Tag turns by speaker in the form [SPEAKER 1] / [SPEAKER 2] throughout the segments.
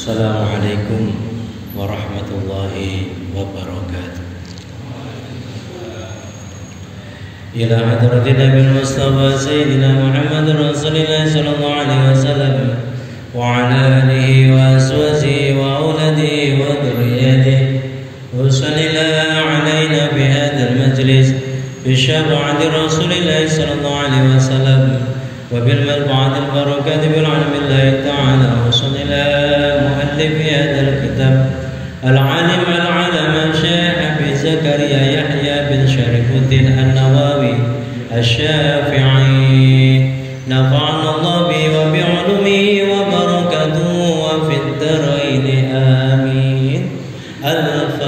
[SPEAKER 1] Assalamualaikum warahmatullahi wabarakatuh. Ila hadratin Nabi Mustafa Sayyidina Muhammad Rasulullah sallallahu alaihi wasallam wa ala alihi wa azwajihi wa auladihi wa dhurriyyatihi wa sallallahu alaina bi hadzal majlis bi syafa'ati Rasulillah sallallahu alaihi wasallam wa bil manfa'ati al barakati bil ilmi ta'ala wa sallallahu muallif hadzal kitab al-alim al-alama Syekh Abi Zakaria Yahya bin Syarifuddin An-Nawawi Asy-Syafi'i nafa'ana Allah bi wa bi ulumihi wa barakatuhu wa fid dharain amin. Al-Fatiha.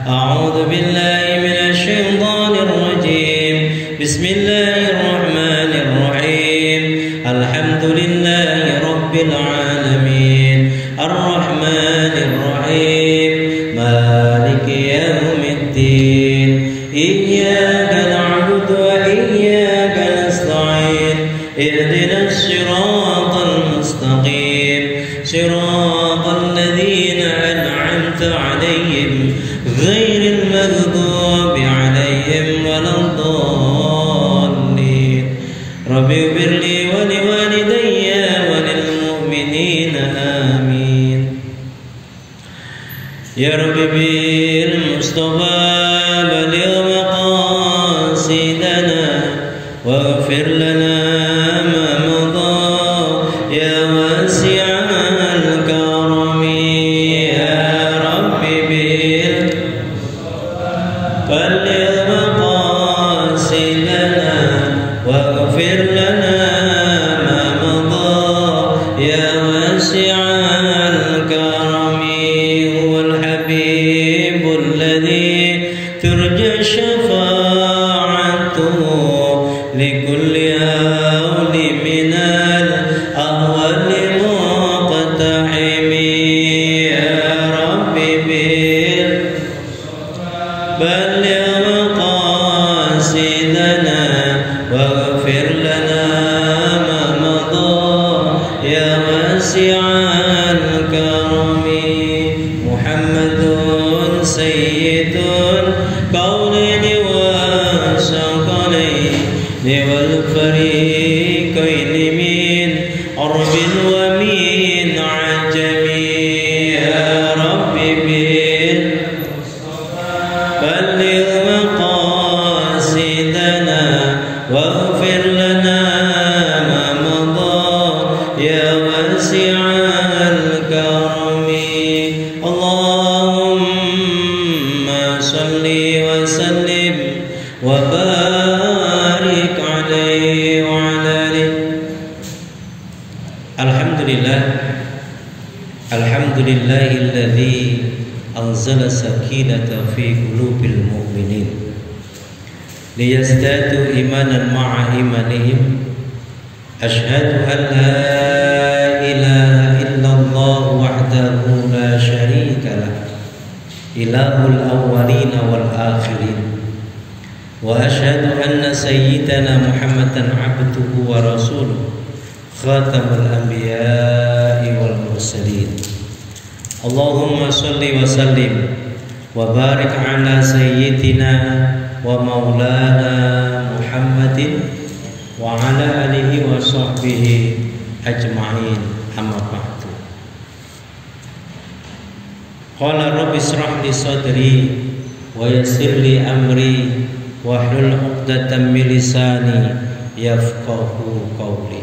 [SPEAKER 1] A'udzu billahi minasy syaithanir rajim. Bismillahirrahmanir rahim. Alhamdulillahi rabbil alamin. Ar-Rahmanir Rahim. Maliki yaumiddin. Iyyaka na'budu wa iyyaka nasta'in. Ihdinas siratal mustaqim. Siratal ladzina an'amta 'alaihim ghairil maghdubi 'alaihim waladdallin. Rabbi ighfirli wa liwalidayya wa lil mu'minina amin. Ya Rabbi bil Mustafa baligh maqasidana waghfir lana ma madha ya wasi'al karami. Ya Rabbi bil baligh maqasidana waghfir lana ma madha ya wasi'al karami. ترجى شفاعته لكل هول من الأهوال مقتحم. يا ربي بلغ مقاصدنا واغفر لنا ما مضى يا واسع الكرم. محمد سيد الكونين والثقلين والفريقين من عرب ومن عجم. يا ربي بلغ مقاصدنا واغفر لنا ما مضى يا واسع الكرم. اللهم صل وسلم وبارك عليه وعلى آله. Alhamdulillahilladzi anzala sakinata fi qulubil mu'minin liyazdadu imanan ma'a imanihim. Asyhadu an la ilaha illallah wahdahu la syarika lah ilahul awwalina wal akhirin. Wa asyhadu anna sayyidana Muhammadan abduhu wa rasuluh khatamul anbiya'i wal mursalin. Allahumma salli wa sallim wa barik ala sayyidina wa maulana Muhammadin wa ala alihi wa sahbihi ajma'in. Amma ba'du. Qala rabbi israh li sadri wa yassir li amri wahlul 'uqdatam min lisani yafqahu qawli.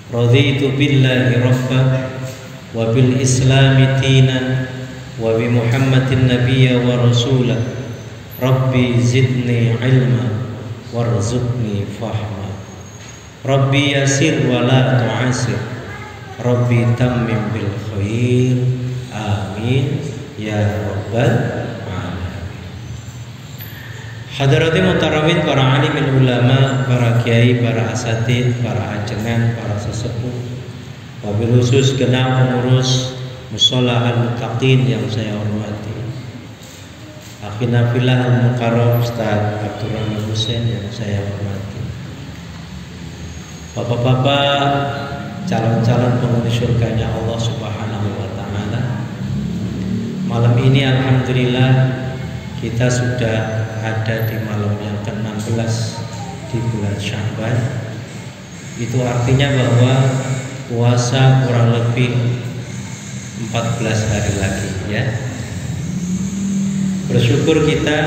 [SPEAKER 1] Raditu billahi rabban wa bil islami dinan wa bi Muhammadin nabiyya wa rasula. Rabbi zidni ilma warzuqni fahma. Rabbi yasir wa la tu'asir. Rabbi tammim bil khair. Amin ya rabbal alamin. Hadratin mutaramin, para alim ulama, para kiai, para asatid, para ajengan, para sesepuh, wabil khusus genap pengurus Mushola Al-Muttaqin yang saya hormati, Akhina Fillah Al-Mukarram Ustaz Abdurrahman Hussein yang saya hormati, bapak-bapak calon-calon penghuni surganya Allah Subhanahu wa taala. Malam ini alhamdulillah kita sudah ada di malam yang ke-16 di bulan Sya'ban. Itu artinya bahwa puasa kurang lebih 14 hari lagi ya. Bersyukur kita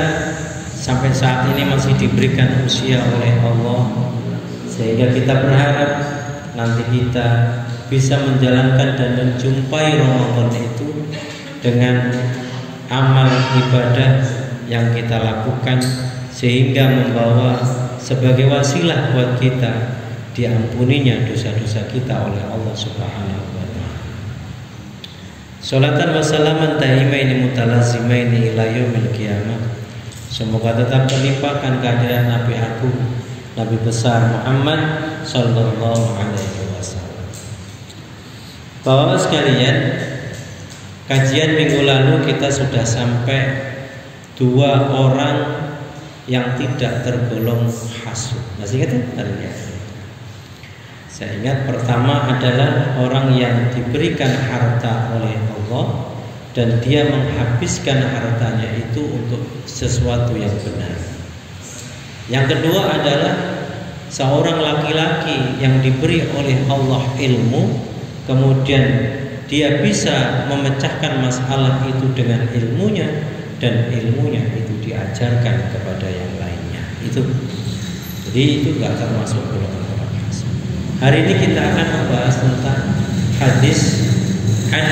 [SPEAKER 1] sampai saat ini masih diberikan usia oleh Allah, sehingga kita berharap nanti kita bisa menjalankan dan menjumpai Ramadan itu dengan amal ibadah yang kita lakukan, sehingga membawa sebagai wasilah buat kita diampuninya dosa-dosa kita oleh Allah Subhanahu wa taala. Sholatan wa salaman daimaini mutalazimaini ila yaumil qiyamah. Semoga tetap melimpahkan kehadiran Nabi Agung, Nabi besar Muhammad sallallahu alaihi wasallam. Bapak sekalian, kajian minggu lalu kita sudah sampai 2 orang yang tidak tergolong hasud. Masih ingat ya? Saya ingat pertama adalah orang yang diberikan harta oleh Allah dan dia menghabiskan hartanya itu untuk sesuatu yang benar. Yang kedua adalah seorang laki-laki yang diberi oleh Allah ilmu, kemudian dia bisa memecahkan masalah itu dengan ilmunya, dan ilmunya itu diajarkan kepada yang lainnya. Jadi itu nggak termasuk golongan orang hasud. Hari ini kita akan membahas tentang hadis an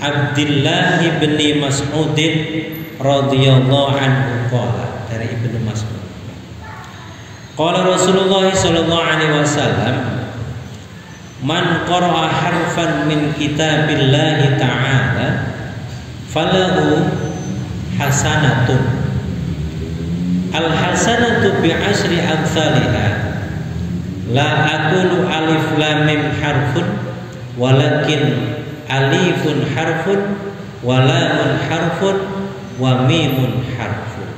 [SPEAKER 1] Abdillah bin Mas'ud radhiyallahu anhu qala, dari Ibnu Mas'ud. Qala Rasulullah sallallahu alaihi wasallam, man qara'a harfan min kitabillahi ta'ala falahu hasanatun, al hasanatu bi asyri amsalha, la aqulu alif lam mim harfun walakin alifun harfun wa lamun harfun wa mimun harfun.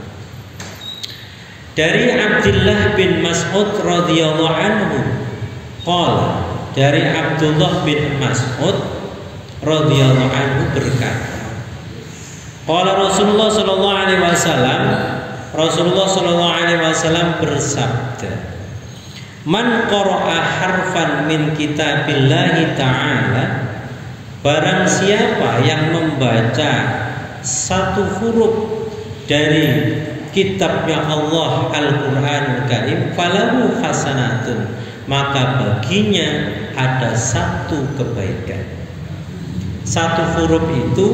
[SPEAKER 1] Dari Abdullah bin Mas'ud radhiyallahu anhu qala, dari Abdullah bin Mas'ud radhiyallahu anhu berkata, qala Rasulullah sallallahu alaihi wasallam, Rasulullah sallallahu alaihi wasallam bersabda, man qara'a harfan min kitabillahi ta'ala, barang siapa yang membaca satu huruf dari kitabnya Allah Al-Qur'anul Karim, falahu hasanatun, maka baginya ada satu kebaikan. Satu huruf itu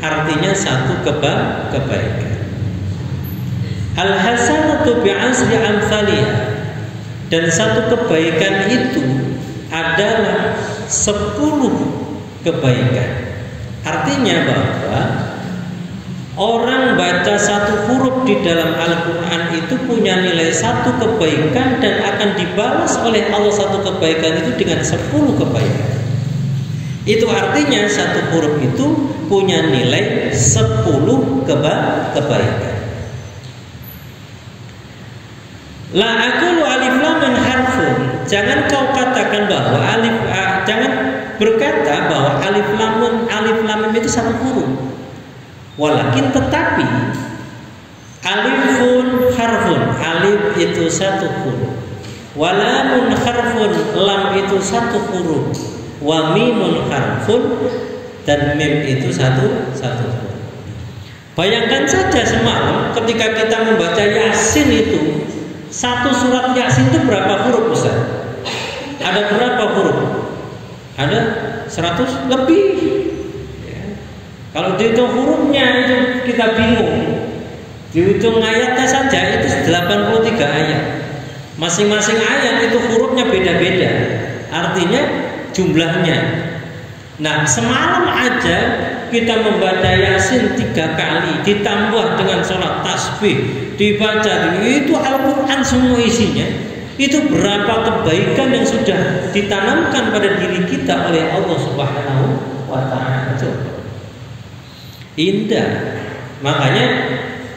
[SPEAKER 1] artinya satu kebaikan. Al-hasanatu bi'asri amsalha, dan satu kebaikan itu adalah 10 kebaikan. Artinya bahwa orang baca satu huruf di dalam Al-Quran itu punya nilai satu kebaikan, dan akan dibalas oleh Allah satu kebaikan itu dengan 10 kebaikan. Itu artinya satu huruf itu punya nilai 10 kebaikan. La aqulu alif lam min harfun, jangan kau katakan bahwa jangan berkata bahwa alif lam itu satu huruf. Walakin tetapi alifun harfun, alif itu satu huruf, walamun harfun, lam itu satu huruf, wa mimun harfun, dan mim itu satu huruf. Bayangkan saja semalam ketika kita membaca Yasin itu, satu surat Yasin itu berapa huruf Ustaz? Ada berapa huruf? Ada 100 lebih. Kalau dihitung hurufnya itu kita bingung. Dihitung ayatnya saja itu 83 ayat. Masing-masing ayat itu hurufnya beda-beda. Artinya jumlahnya. Nah, semalam aja kita membaca Yasin 3 kali, ditambah dengan sholat tasbih, dibaca, itu Al-Quran semua isinya. Itu berapa kebaikan yang sudah ditanamkan pada diri kita oleh Allah Subhanahu wa ta'ala. Indah. Makanya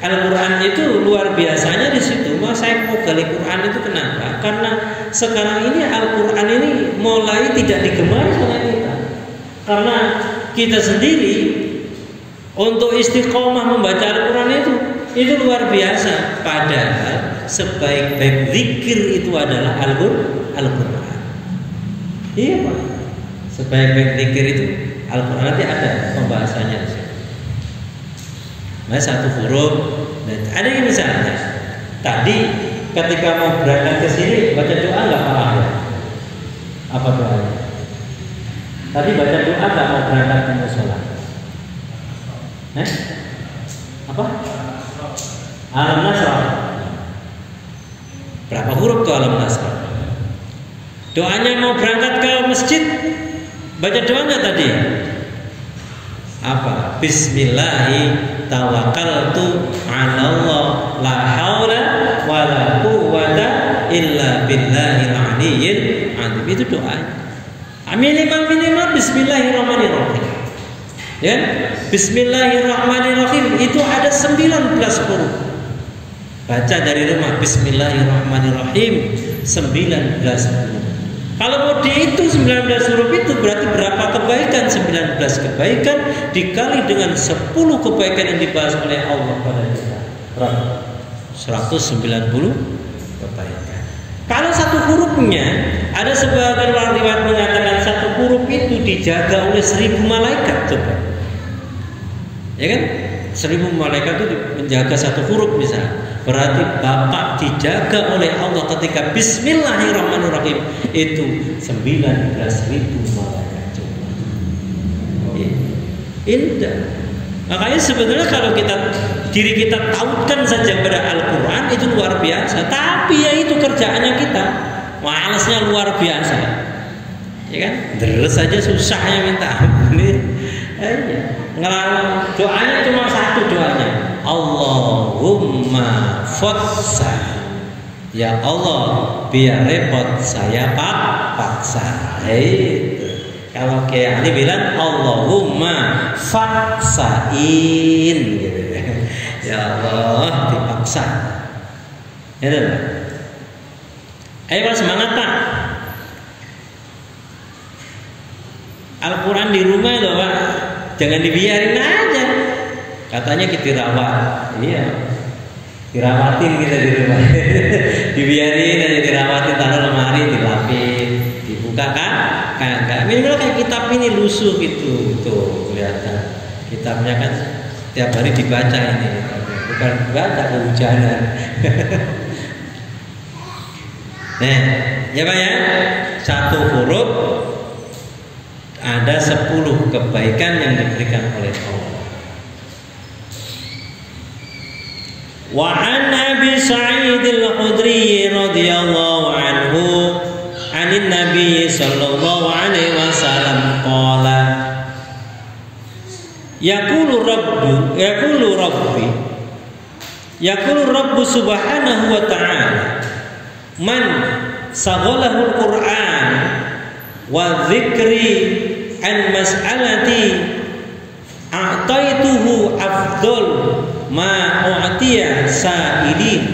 [SPEAKER 1] Al-Quran itu luar biasanya di situ. Mas saya mau gali Quran itu kenapa? Karena sekarang ini Al-Quran ini mulai tidak digemari oleh kita. Karena kita sendiri untuk istiqomah membaca Al-Quran itu luar biasa. Padahal sebaik-baik zikir itu adalah Al-Quran. Iya Pak. Sebaik-baik zikir itu Al-Quran, nanti ada pembahasannya. Nah, satu huruf. Ada yang misalnya tadi ketika mau berangkat ke sini baca doa nggak Pak Ahmad? Apa doanya? Tadi baca doa nggak mau berangkat ke musola? Apa? Alam Nasrah. Berapa huruf tuh Alam Nasrah? Doanya mau berangkat ke masjid baca doa nggak tadi? Apa? Bismillahirrahmanirrahim. Tawakkaltu 'ala Allah la haula wala quwwata illa billahil aliyyil azim. Itu doa. Minimal bismillahirrahmanirrahim. Ya, bismillahirrahmanirrahim itu ada 19 huruf. Baca dari rumah bismillahirrahmanirrahim 19 huruf. Kalau mau dihitung 19 huruf itu berarti berapa kebaikan? 19 kebaikan dikali dengan 10 kebaikan yang dibahas oleh Allah pada kita. Berapa? 190 kebaikan. Kalau satu hurufnya, ada sebagian riwayat mengatakan satu huruf itu dijaga oleh 1000 malaikat. Coba, ya kan? 1000 malaikat itu menjaga satu huruf misalnya. Berarti Bapak dijaga oleh Allah ketika bismillahirrahmanirrahim itu 19.000 malaikat. Indah. Makanya sebenarnya kalau diri kita tautkan saja pada Al-Quran itu luar biasa. Tapi ya itu kerjaannya kita, malasnya luar biasa. Ya kan? Terus saja susahnya minta ampun. Doanya cuma satu doanya. Allahumma faksa. Ya Allah, biar repot saya paksa. Itu. Kalau kayak Ali bilang Allahumma faksain gitu. Ya Allah, dipaksa. Ya kan? Ayo Pak, semangat Pak. Al-Quran di rumah itu Pak, jangan dibiarin aja. Katanya kita rawat, iya, dirawatin kita di rumah. Dibiarin aja, dirawatin, taruh lemari, dilapin, dibuka kan? Kagak. Minimal kayak kitab ini lusuh gitu, tuh kelihatan. Kitabnya kan tiap hari dibaca ini, bukan baca kehujanan. Nah, ya Pak ya, satu huruf ada 10 kebaikan yang diberikan oleh Allah. Wa an Abi Sa'id al-Khudri radhiyallahu anhu 'anil Nabi sallallahu alaihi wasallam qala yaqulu rabbu subhanahu wa ta'ala man saghalahu al-Qur'an wa dzikri an mas'alati a'taituhu afdal ma u'tiya sa'ilin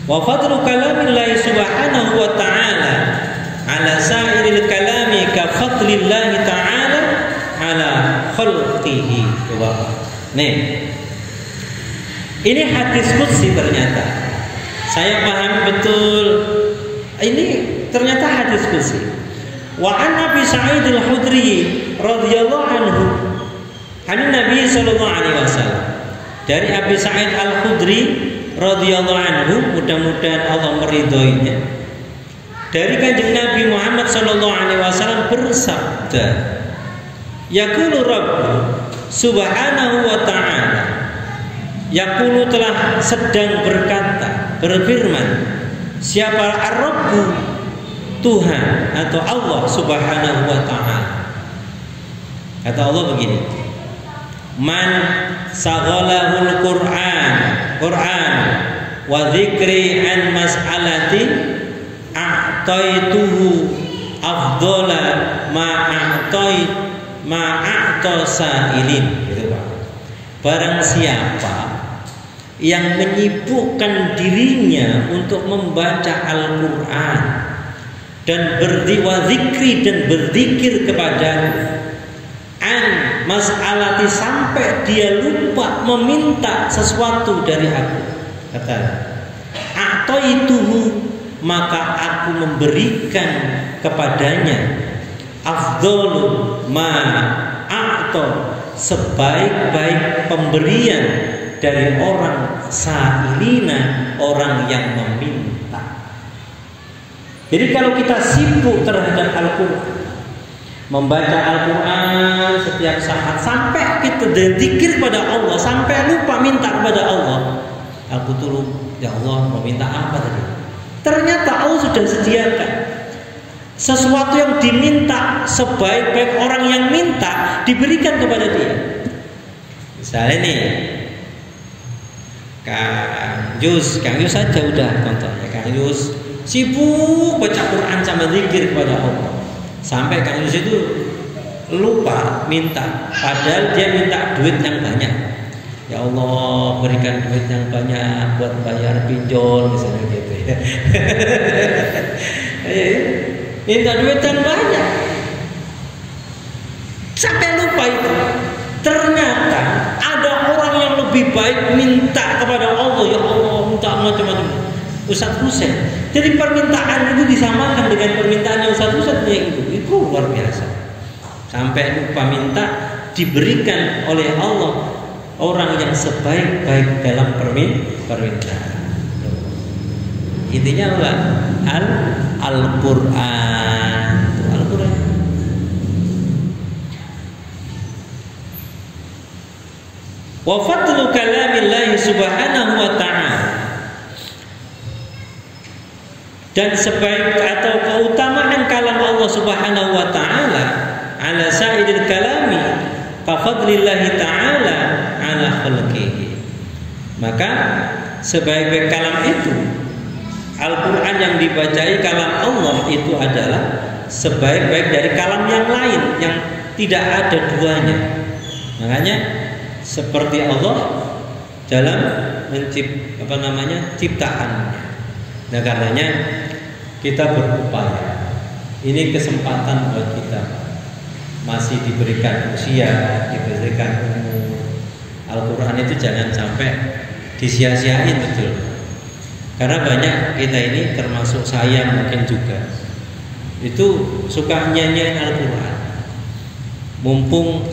[SPEAKER 1] wa fadlu kalamillahi subhanahu wa ta'ala ala sa'iril kalami ka fadlillahi ta'ala ala khalqihi. Nih, ini hadis qudsi ternyata. Saya paham betul. Ini ternyata hadis qudsi. Wa an Abi Sa'id al-Khudri radhiyallahu anhu an Nabi sallallahu alaihi wasallam. Dari Abi Sa'id al-Khudri radhiyallahu anhu, mudah-mudahan Allah meridhoinya. Dari Kanjeng Nabi Muhammad sallallahu alaihi wasallam bersabda, yaqulu Rabbu subhanahu wa ta'ala, yaqulu telah sedang berkata, berfirman, siapa Ar-Rabbu, Tuhan atau Allah subhanahu wa ta'ala. Kata Allah begini, man saghalahul Qur'an wa dzikri an mas'alati a'taituhu afdhala ma a'ta sa'ilin. Gitu Pak. Barang siapa yang menyibukkan dirinya untuk membaca Al-Quran dan berzikri dan berzikir kepada mas'alati, sampai dia lupa meminta sesuatu dari aku, kata a'taituhu, maka aku memberikan kepadanya afdhalu ma a'ta, sebaik-baik pemberian dari orang sa'ilina, orang yang meminta. Jadi kalau kita sibuk terhadap Al-Quran, membaca Al-Quran setiap saat, sampai kita berzikir pada Allah, sampai lupa minta kepada Allah, aku turun, ya Allah mau minta apa tadi? Ternyata Allah sudah sediakan sesuatu yang diminta, sebaik-baik orang yang minta diberikan kepada dia. Misalnya nih, Kang Yus saja udah contohnya, Kang Yus sibuk baca Quran sama zikir kepada Allah, sampai Kang Yus itu lupa minta, padahal dia minta duit yang banyak. Ya Allah, berikan duit yang banyak buat bayar pinjol misalnya gitu ya. Minta duit yang banyak, sampai lupa itu. Ternyata ada orang yang lebih baik minta kepada Allah, ya Allah minta macam-macam. Ustaz Husain. Jadi permintaan itu disamakan dengan permintaan Ustaz Husain itu luar biasa. Sampai lupa minta, diberikan oleh Allah orang yang sebaik-baik dalam permintaan. Intinya apa? Al-Quran. Al-Quran. Wa fadlu kalamillahi subhanahu wa ta'ala, dan sebaik atau keutamaan kalam Allah subhanahu wa ta'ala ala sa'idil kalami ka fadlillahi ta'ala ala khalqihi. Maka sebaik-baik kalam itu, Al-Quran yang dibacai kalam Allah itu adalah sebaik-baik dari kalam yang lain yang tidak ada duanya. Makanya seperti Allah dalam ciptaannya. Nah, karenanya kita berupaya. Ini kesempatan buat kita, masih diberikan usia, diberikan umur. Al-Quran itu jangan sampai disia-siain, betul. Karena banyak kita ini, termasuk saya mungkin juga, itu suka nyanyiin Al-Quran. Mumpung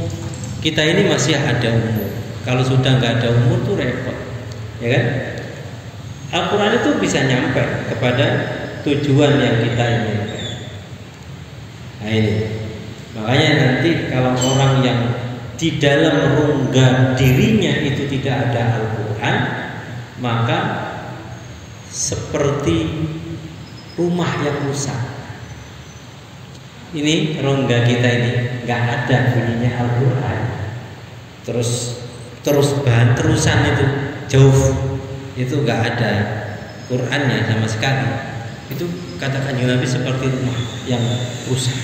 [SPEAKER 1] kita ini masih ada umur. Kalau sudah nggak ada umur tuh repot, ya kan? Al-Quran itu bisa nyampe kepada tujuan yang kita inginkan. Nah ini, makanya nanti kalau orang yang di dalam rongga dirinya itu tidak ada Al-Quran, maka seperti rumah yang rusak. Ini rongga kita ini nggak ada bunyinya Al-Quran, terus bahan terusan itu jauh, itu nggak ada Qurannya sama sekali. Itu katakan Nabi seperti rumah yang rusak,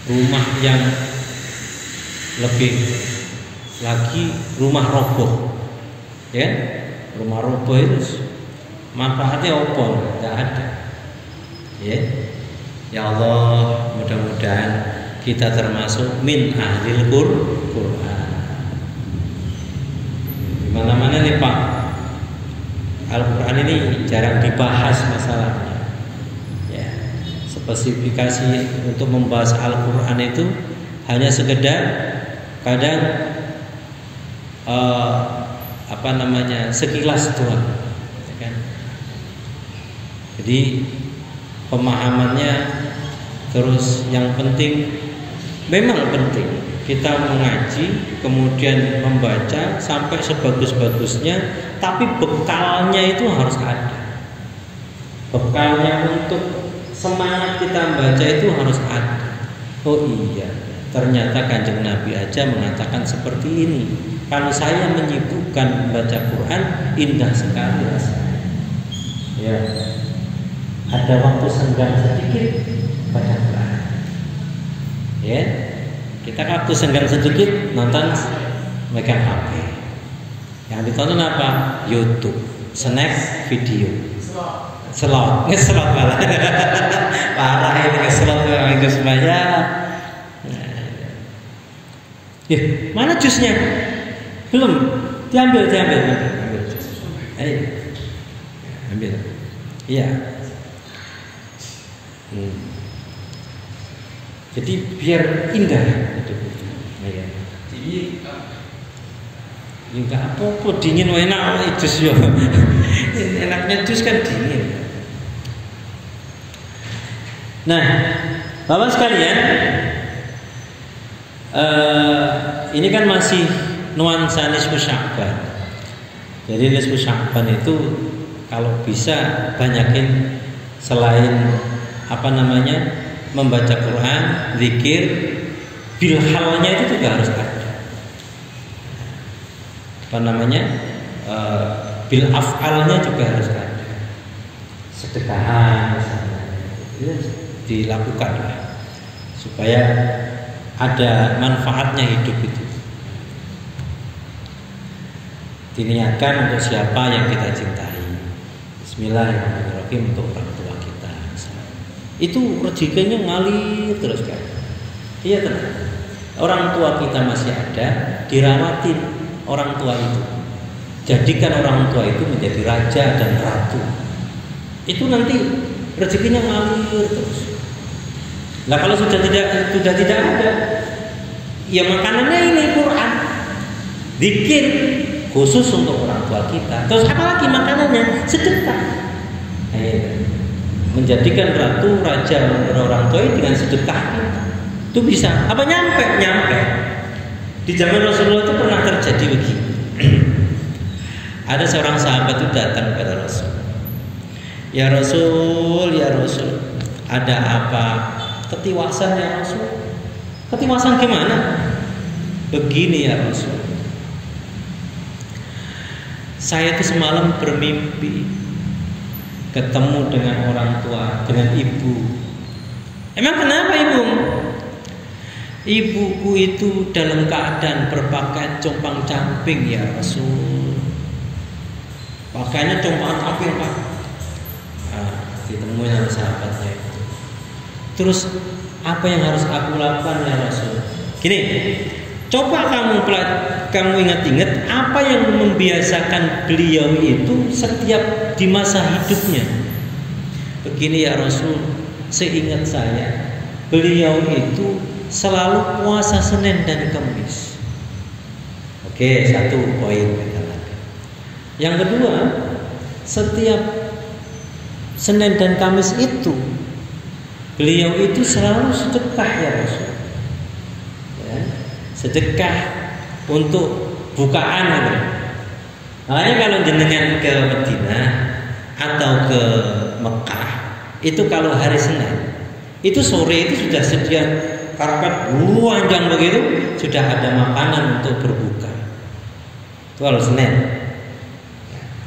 [SPEAKER 1] rumah yang lebih lagi rumah roboh, ya. Rumah roboh itu manfaatnya apa? Nggak ada, ya. Ya Allah, mudah-mudahan kita termasuk min ahlil Quran. Mana-mana nih Pak, Al-Quran ini jarang dibahas masalahnya. Ya, spesifikasi untuk membahas Al-Quran itu hanya sekedar kadang sekilas doang, ya kan? Jadi pemahamannya, terus yang penting, memang penting kita mengaji, kemudian membaca sampai sebagus-bagusnya, tapi bekalnya itu harus ada. Bekalnya untuk semangat kita membaca itu harus ada. Oh iya, ternyata Kanjeng Nabi aja mengatakan seperti ini. Kalau saya menyibukkan membaca Quran, indah sekali rasanya. Ya, ada waktu senggang sedikit baca Quran. Ya, kita waktu senggang sedikit nonton megang HP. Yang ditonton apa? YouTube, snack video, ngeslot malah. Parah ini ngeslot minggu semuanya. Mana jusnya? Belum. Diambil. Ayo. Ambil. Iya. Jadi biar indah hidup itu. Jadi enggak apa-apa dingin enak jus yo. Enaknya jus kan dingin. Nah, Bapak sekalian, ini kan masih nuansa nisfu Sya'ban. Jadi nisfu Sya'ban itu kalau bisa banyakin selain membaca Quran, zikir, bilhalnya itu juga harus ada. Bil af'alnya juga harus ada. Sedekahan misalnya, itu dilakukan lah, supaya ada manfaatnya hidup itu. Diniatkan untuk siapa yang kita cintai. Bismillahirrahmanirrahim untuk orang tua kita. Itu rezekinya ngalir terus kan. Iya tenang. Orang tua kita masih ada, dirawatin orang tua itu. Jadikan orang tua itu menjadi raja dan ratu. Itu nanti rezekinya ngalir terus. Nah kalau sudah tidak ada, ya makanannya ini Quran, zikir khusus untuk orang tua kita. Terus apa lagi makanannya? Sedekah. Menjadikan ratu raja orang tua dengan sedekah kita. Itu bisa. Apa nyampe? Di zaman Rasulullah itu pernah terjadi begini. Ada seorang sahabat itu datang kepada Rasul. Ya Rasul, ada apa? Ketiwasan ya Rasul. Ketiwasan gimana? Begini ya Rasul. Saya itu semalam bermimpi ketemu dengan orang tua, dengan ibu. Emang kenapa ibu? Ibuku itu dalam keadaan berpakaian compang-camping ya Rasul. Pakaiannya compang-camping Pak. Ditemui sama sahabatnya. Terus apa yang harus aku lakukan ya Rasul? Gini, coba kamu ingat-ingat apa yang membiasakan beliau itu setiap di masa hidupnya. Begini ya Rasul, seingat saya beliau itu selalu puasa Senin dan Kamis. Oke, satu poin. Yang kedua, setiap Senin dan Kamis itu beliau itu selalu sedekah ya Rasul. Ya, sedekah untuk bukaan gitu. Makanya kalau jenengan ke Madinah atau ke Mekah itu kalau hari Senin itu sore itu sudah sedia karpet panjang begitu, sudah ada makanan untuk berbuka. Itu kalau Senin.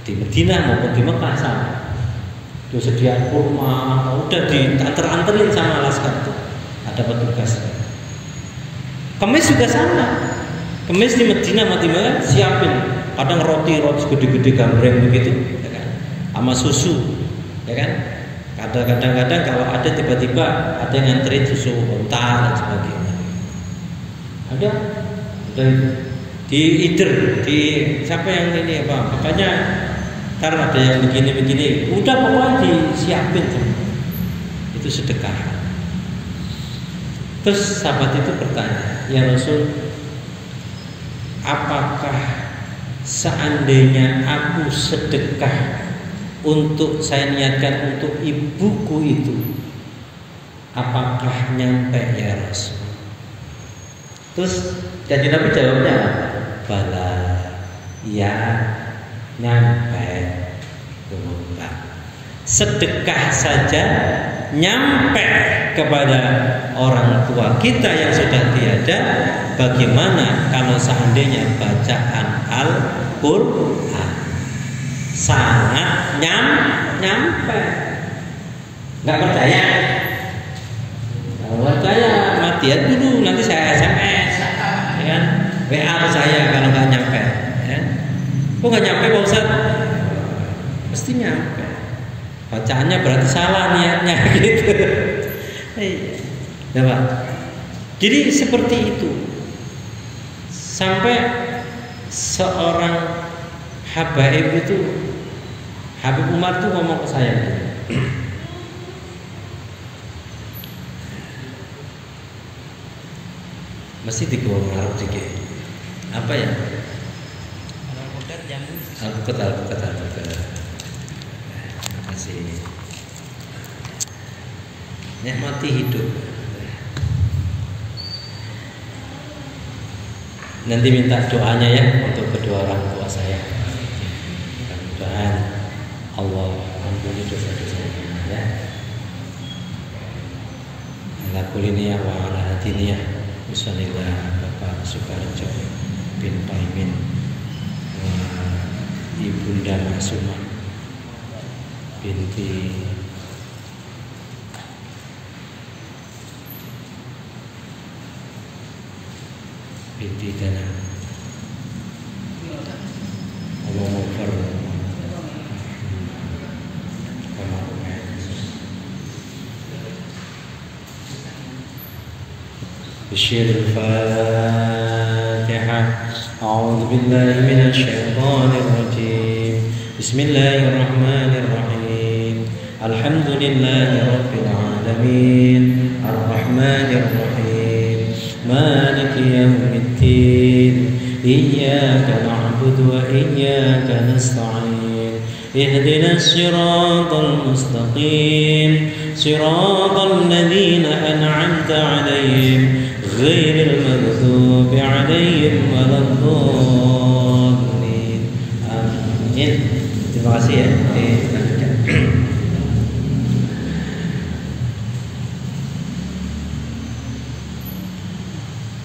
[SPEAKER 1] Di Madinah maupun di Mekah sama. Itu sedia kurma, udah diantar-anterin sama laskar itu. Ada petugas. Kamis juga sama. Kamis di Madinah Madinah siapin kadang roti gede-gede gambreng begitu, ya kan? Sama susu, ya kan? Kadang-kadang kalau ada tiba-tiba ada yang nganterin susu unta dan sebagainya. Ada di siapa yang ini apa? Makanya karena ada yang begini-begini, udah pokoknya disiapin semua. Itu sedekah. Terus sahabat itu bertanya, ya Rasul, apakah seandainya aku sedekah untuk saya niatkan untuk ibuku itu, apakah nyampe ya Rasul? Terus jadi Nabi jawabnya, bala, ya nyampe. Sedekah saja nyampe kepada orang tua kita yang sudah tiada. Bagaimana kalau seandainya bacaan Al-Quran sangat nyampe? Nggak percaya? Nggak percaya, matian dulu, nanti saya SMS, ya kan? WA saya kalau nggak nyampe, ya. Kok nggak nyampe Pak Ustaz? Mesti nyampe. Bacaannya berarti salah niatnya gitu. Ya Pak. Jadi seperti itu. Sampai seorang habaib itu, Habib Umar tuh ngomong ke saya, mesti digawa ngarep dikit. Apa ya? Alpukat. Terima kasih. Nikmati hidup. Nanti minta doanya ya untuk kedua orang tua saya. Mudah-mudahan Allah ampuni dosa-dosanya ya. Ala kulli wa ala hadiniyah. Usanillah Bapak Sukarjo bin Paimin wa Ibunda Maksumah binti Dana Allah maghfir بشير الفاتحة أعوذ بالله من الشيطان الرجيم بسم الله الرحمن الرحيم الحمد لله رب العالمين الرحمن الرحيم مالك يوم الدين إياك نعبد وإياك نستعين اهدنا الصراط المستقيم صراط الذين أنعمت عليهم غير المغضوب عليهم ولا الضالين آمين. Terima kasih ya.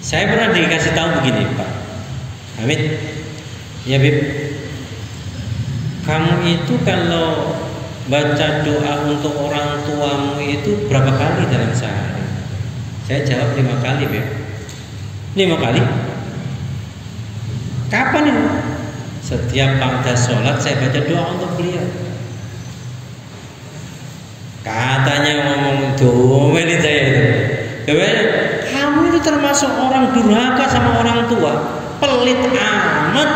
[SPEAKER 1] Saya pernah dikasih tahu begini Pak Hamid, ya Bib, kamu itu kalau baca doa untuk orang tuamu itu berapa kali dalam sehari? Saya jawab 5 kali Bib. 5 kali? Kapan itu? Setiap ba'da sholat saya baca doa untuk beliau. Katanya ngomong domelin saya itu. Kamu itu termasuk orang durhaka sama orang tua, pelit amat.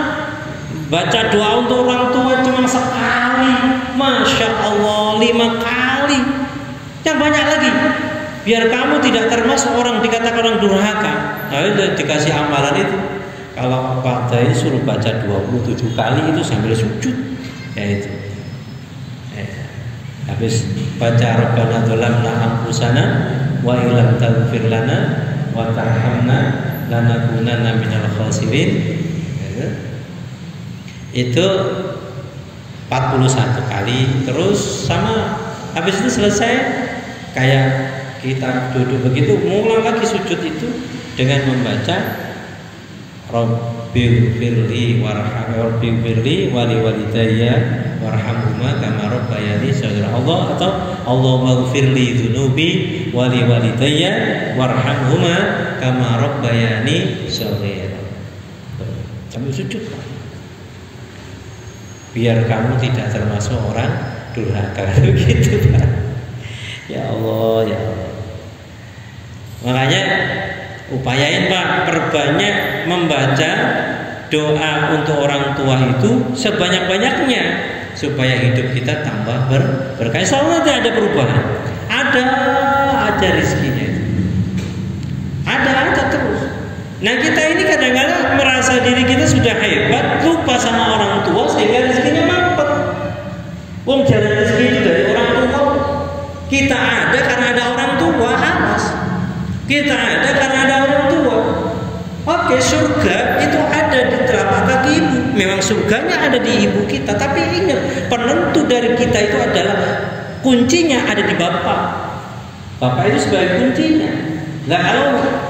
[SPEAKER 1] Baca doa untuk orang tua cuma sekali, Masya Allah 5 kali. Yang banyak lagi, biar kamu tidak termasuk orang dikatakan orang durhaka. Nah itu dikasih amalan itu. Kalau Pak Dai suruh baca 27 kali itu sambil sujud, ya itu. Habis baca Rabbana dzalamna anfusana wa illam taghfir lana wa tarhamna lanakunanna minal khasirin. Itu 41 kali. Terus sama habis itu selesai kayak kita duduk begitu, mulai lagi sujud itu dengan membaca Rabbighfirli warhamni wali walidayya warhamhuma kama rabbayani shaghira Allah, atau Allahummaghfirli dzunubi wali walidayya warhamhuma kama rabbayani shaghira. Sambil sujud biar kamu tidak termasuk orang durhaka gitu Pak. Ya Allah, ya Allah. Makanya upayain Pak, perbanyak membaca doa untuk orang tua itu sebanyak-banyaknya supaya hidup kita tambah berkah. Soalnya nanti ada perubahan, ada rezekinya itu, ada terus. Nah kita ini kadang-kadang merasa diri kita sudah hebat, lupa sama orang tua sehingga rezekinya mampet. Wong jalan rezeki itu dari orang tua. Kita ada karena ada orang tua, awas. Kita ada karena ada orang tua. Oke, surga itu ada di telapak kaki ibu. Memang surganya ada di ibu kita. Tapi ingat, penentu dari kita itu adalah kuncinya ada di bapak. Bapak itu sebagai kuncinya. Nah kalau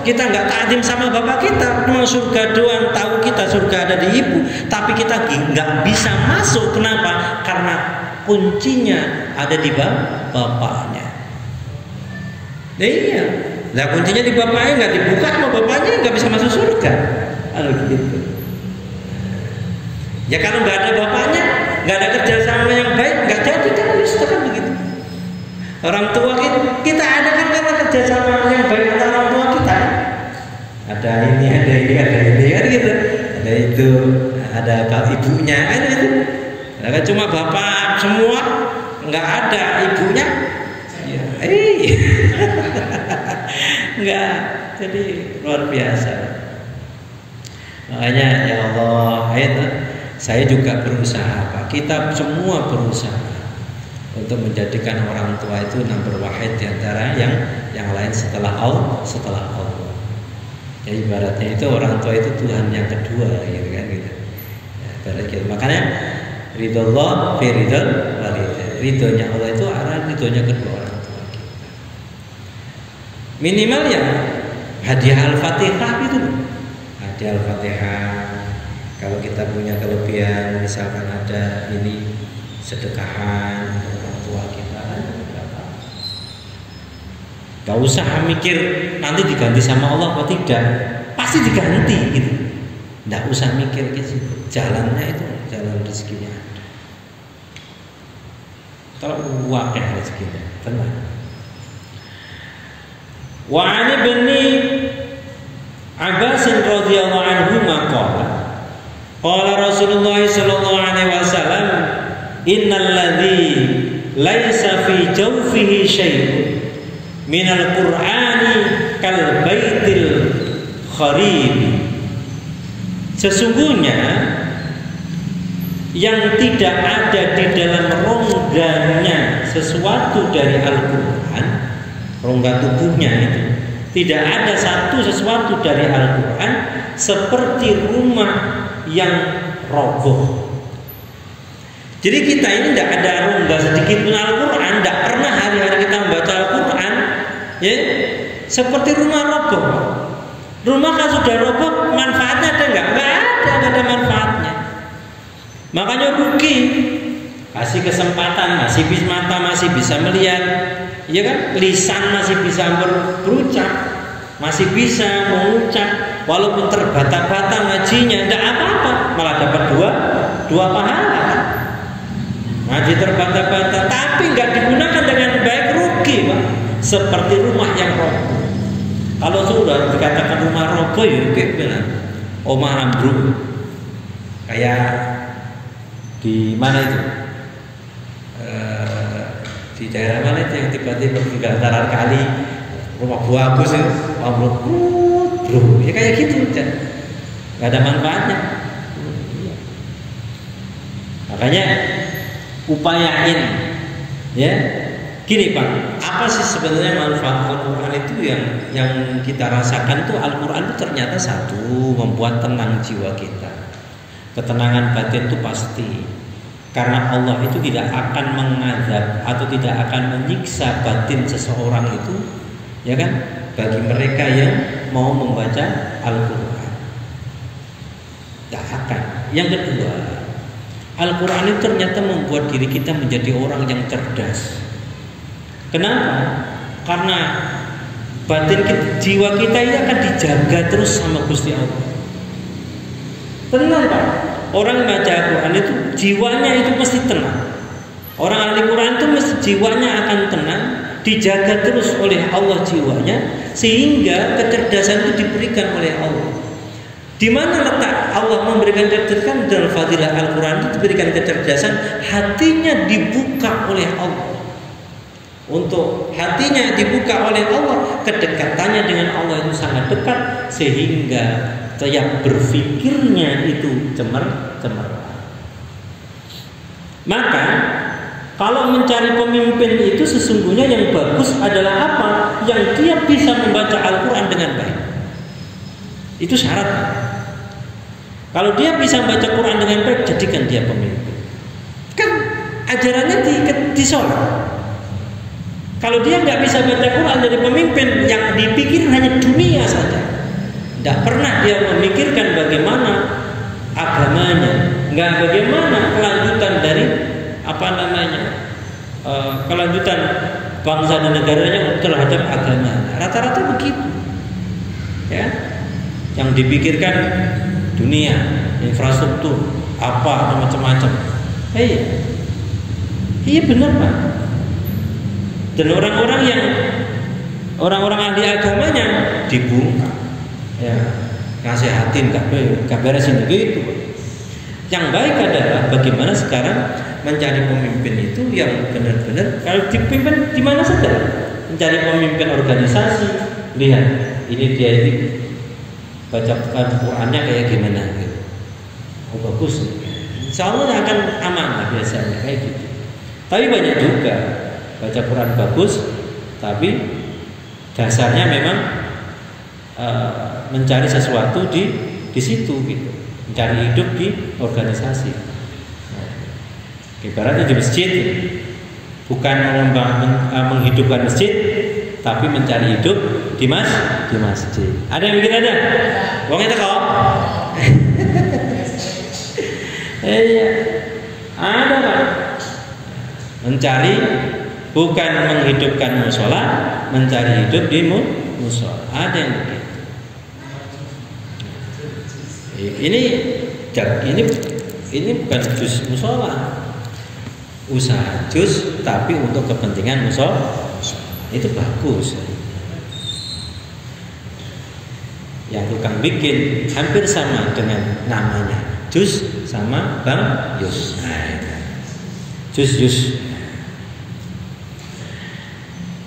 [SPEAKER 1] kita nggak ta'zim sama bapak kita, memang surga doang tahu kita surga ada di ibu. Tapi kita nggak bisa masuk. Kenapa? Karena kuncinya ada di bapaknya. Nah, iya. Nah kuncinya di bapaknya, nggak dibuka sama bapaknya nggak bisa masuk surga. Kalau gitu. Ya kalau nggak ada bapaknya, nggak ada kerjasama yang baik, nggak jadi kan kan begitu. Orang tua kita ada kan karena kerjasama yang baik antara orang tua kita. Ada ini kan gitu. Ada itu, ada ibunya kan gitu. Nah, cuma bapak semua, nggak ada ibunya. Ya, nggak. Jadi luar biasa. Makanya ya Allah, saya juga berusaha, Pak. Kita semua berusaha untuk menjadikan orang tua itu number wahid di antara yang lain setelah Allah. Ya ibaratnya itu orang tua itu Tuhan yang kedua, gitu kan gitu. Ya, ibarat gitu. Makanya ridhollah fi ridhol walidain. Ridhonya Allah itu arah ridhonya kedua orang tua kita. Minimal ya hadiah Al-Fatihah itu. Hadiah Al-Fatihah. Kalau kita punya kelebihan, misalkan ada ini sedekahan orang tua kita, gak usah mikir nanti diganti sama Allah atau tidak, pasti diganti gitu. Gak usah mikir gitu. Jalannya itu jalan rezekinya ada. Kalau wakil rezekinya, tenang. Wa 'an ibni Abbas radhiyallahu anhu maqala qala Rasulullah sallallahu alaihi wasallam innal ladzi laisa fi jawfihi syai'un minal qur'ani kal baitil kharib. Sesungguhnya yang tidak ada di dalam rongganya sesuatu dari Al-Qur'an, rongga tubuhnya itu tidak ada sesuatu dari Al-Quran seperti rumah yang roboh. Jadi kita ini tidak ada rongga sedikit pun Al-Quran, tidak pernah hari-hari kita membaca Al-Quran, ya seperti rumah roboh. Rumah kan sudah roboh, manfaatnya ada nggak? Nggak ada manfaatnya. Makanya rugi. Kasih kesempatan, masih bisa mata, masih bisa melihat, ya kan? Lisan masih bisa berucap, masih bisa mengucap, walaupun terbata-bata ngajinya, tidak apa-apa, malah dapat dua pahala. Ngaji terbata-bata, tapi nggak digunakan dengan baik, rugi, Pak. Seperti rumah yang roboh. Kalau sudah dikatakan rumah roboh, ya kayak bilang, omah ambruk, kayak di mana itu? Di daerah mana itu yang tiba-tiba di dataran kali rumah bagus ya, ambruk, bro, ya kayak gitu, nggak ada manfaatnya. Makanya upayain, ya, gini Pak, apa sih sebenarnya manfaat Al-Quran itu yang kita rasakan tuh? Al-Quran itu ternyata satu, membuat tenang jiwa kita, ketenangan batin itu pasti. Karena Allah itu tidak akan mengadab atau tidak akan menyiksa batin seseorang itu, ya kan? Bagi mereka yang mau membaca Al-Quran, tidak akan. Yang kedua, Al-Quran itu ternyata membuat diri kita menjadi orang yang cerdas. Kenapa? Karena batin kita, jiwa kita ini akan dijaga terus sama Gusti Allah. Tenang Pak. Orang baca Al-Quran itu jiwanya itu pasti tenang. Orang ahli Quran itu mesti jiwanya akan tenang, dijaga terus oleh Allah jiwanya, sehingga kecerdasan itu diberikan oleh Allah. Di mana letak Allah memberikan kecerdasan? Dalam fadilah Al-Quran itu diberikan kecerdasan, hatinya dibuka oleh Allah. Untuk hatinya dibuka oleh Allah, kedekatannya dengan Allah itu sangat dekat, sehingga yang berpikirnya itu cemerlang. Maka kalau mencari pemimpin itu sesungguhnya yang bagus adalah apa? Yang dia bisa membaca Al-Quran dengan baik. Itu syarat. Kalau dia bisa membaca Quran dengan baik, jadikan dia pemimpin. Kan ajarannya di sholat. Kalau dia nggak bisa baca Quran jadi pemimpin, yang dipikir hanya dunia saja. Tidak pernah dia memikirkan bagaimana agamanya, nggak bagaimana kelanjutan dari kelanjutan bangsa dan negaranya terhadap agama. Rata-rata begitu, ya. Yang dipikirkan dunia, infrastruktur, apa macam-macam. Iya benar Pak. Dan orang-orang ahli agamanya dibungkam, ya nasihatin gak beresin begitu. Yang baik adalah bagaimana sekarang mencari pemimpin itu yang benar-benar kalau dipimpin di mana saja. Mencari pemimpin organisasi, lihat ini dia ini bacakan Qurannya kayak gimana gitu. Oh bagus, insya Allah akan aman lah biasanya kayak gitu. Tapi banyak juga baca Quran bagus, tapi dasarnya memang mencari sesuatu di situ gitu, mencari hidup di organisasi. Ibaratnya di masjid, bukan menghidupkan masjid, tapi mencari hidup di masjid. Ada yang bikin ada? Wong itu kok? Iya, ada Pak. Mencari bukan menghidupkan musola, mencari hidup di musola. Ada yang begitu. Ini bukan jus musola, usaha jus tapi untuk kepentingan musola. Itu bagus. Yang tukang bikin hampir sama dengan namanya, jus sama Bang Yus. Jus.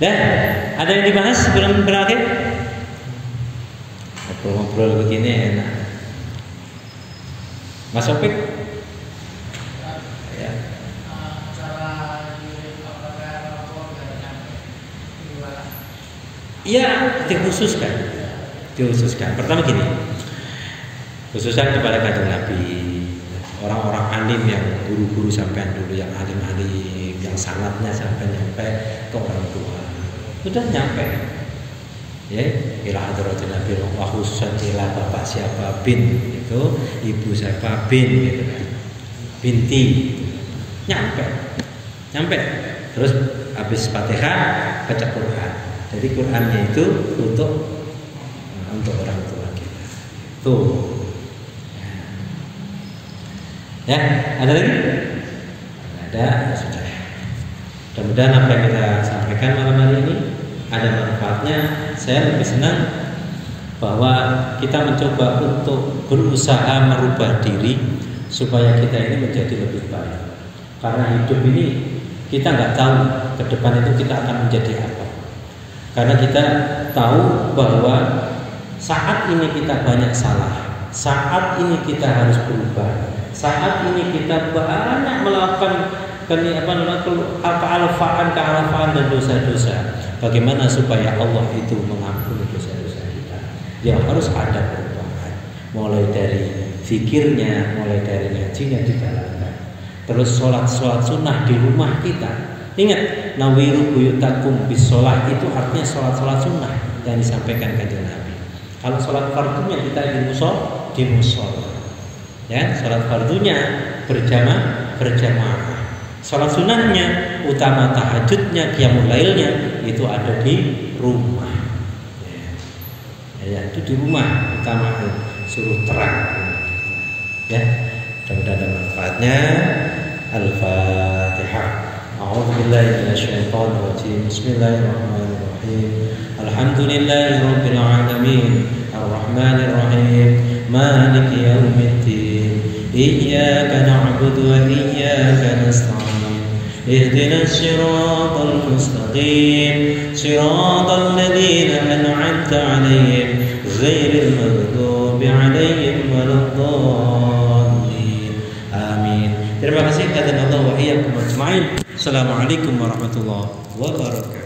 [SPEAKER 1] Dah, ada yang dibahas sebelum berakhir? Ngobrol begini enak. Mas Opik? Ya. Iya, dikhususkan. Pertama gini, khususkan kepada Kanjeng Nabi, orang-orang alim yang guru-guru sampean dulu, yang alim-alim, yang sanatnya sampai nyampe ke orang tua, sudah nyampe. Ya, ila hadratin Nabi wa khususan ila bapak siapa bin itu, ibu siapa bin gitu kan, binti, nyampe. Terus habis Fatihah baca Quran. Jadi Qurannya itu untuk orang tua kita. Tuh. Ya, ada lagi? Ada, sudah. Mudah-mudahan apa yang kita sampaikan malam hari ini ada manfaatnya. Saya lebih senang bahwa kita mencoba untuk berusaha merubah diri supaya kita ini menjadi lebih baik. Karena hidup ini kita nggak tahu ke depan itu kita akan menjadi apa. Karena kita tahu bahwa saat ini kita banyak salah, saat ini kita harus berubah, saat ini kita banyak melakukan kealfaan dan dosa-dosa. Bagaimana supaya Allah itu mengampuni dosa-dosa kita? Ya harus ada perubahan. Mulai dari fikirnya, mulai dari ngajinya dijalankan. Terus sholat sunnah di rumah kita. Ingat, nawiru buyutakum bis sholat itu artinya sholat sunnah yang disampaikan Kanjeng Nabi. Kalau sholat fardunya kita di musola, ya sholat fardunya berjamaah. Sholat sunnahnya, utama tahajudnya, qiyamul lailnya itu ada di rumah. Ya, itu di rumah utama, suruh terang. Ya, mudah-mudahan ada manfaatnya. Al-Fatihah. A'udzubillahi minasyaitonir rajim. Bismillahirrahmanirrahim. Alhamdulillahirabbil alamin. Arrahmanir rahim. Maliki yaumiddin. Iyyaka na'budu wa iyyaka nasta'in. Ihdinas siratal mustaqim. Siratal ladzina an'amta 'alaihim ghairil maghdubi 'alaihim waladdallin. Amin. Terima kasih kepada Allah wa iyyakum ajma'in. Assalamualaikum warahmatullahi wabarakatuh.